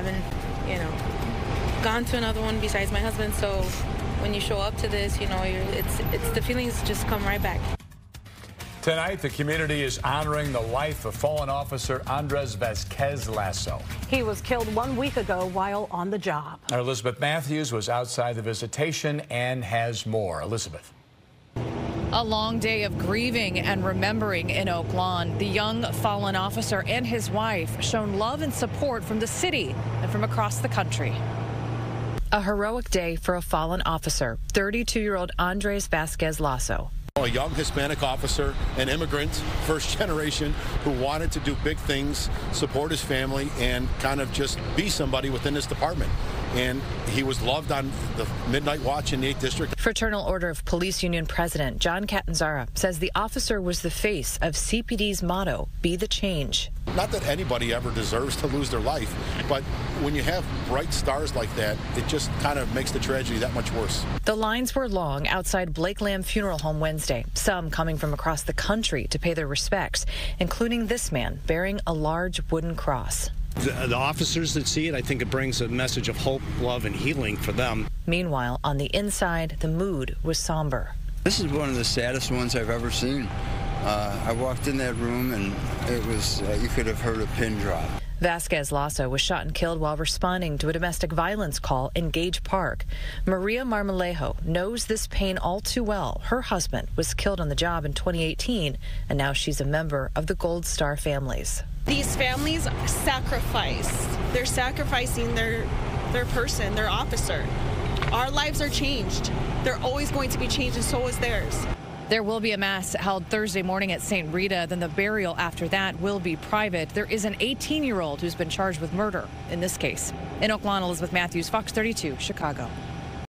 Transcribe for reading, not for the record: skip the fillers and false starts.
haven't, gone to another one besides my husband. So when you show up to this, it's the feelings just come right back. Tonight, the community is honoring the life of fallen officer Andres Vasquez-Lasso. He was killed 1 week ago while on the job. Our Elizabeth Matthews was outside the visitation and has more. Elizabeth. A long day of grieving and remembering in Oak Lawn. The young fallen officer and his wife shown love and support from the city and from across the country. A heroic day for a fallen officer, 32-year-old Andres Vasquez-Lasso. A young Hispanic officer, an immigrant, first generation, who wanted to do big things, support his family, and kind of just be somebody within this department. And he was loved on the midnight watch in the 8th District. Fraternal Order of Police Union President John Catanzara says the officer was the face of CPD's motto, be the change. Not that anybody ever deserves to lose their life, but when you have bright stars like that, it just kind of makes the tragedy that much worse. The lines were long outside Blake Lamb Funeral Home Wednesday, some coming from across the country to pay their respects, including this man bearing a large wooden cross. The officers that see it, I think it brings a message of hope, love, and healing for them. Meanwhile, on the inside, the mood was somber. This is one of the saddest ones I've ever seen. I walked in that room and it was, you could have heard a pin drop. Vasquez-Lasso was shot and killed while responding to a domestic violence call in Gage Park. Maria Marmolejo knows this pain all too well. Her husband was killed on the job in 2018, and now she's a member of the Gold Star families. These families sacrifice. They're sacrificing their person, their officer. Our lives are changed. They're always going to be changed, and so is theirs. There will be a mass held Thursday morning at St. Rita. Then the burial after that will be private. There is an 18-year-old who's been charged with murder in this case. In Oak Lawn, Elizabeth Matthews, Fox 32, Chicago.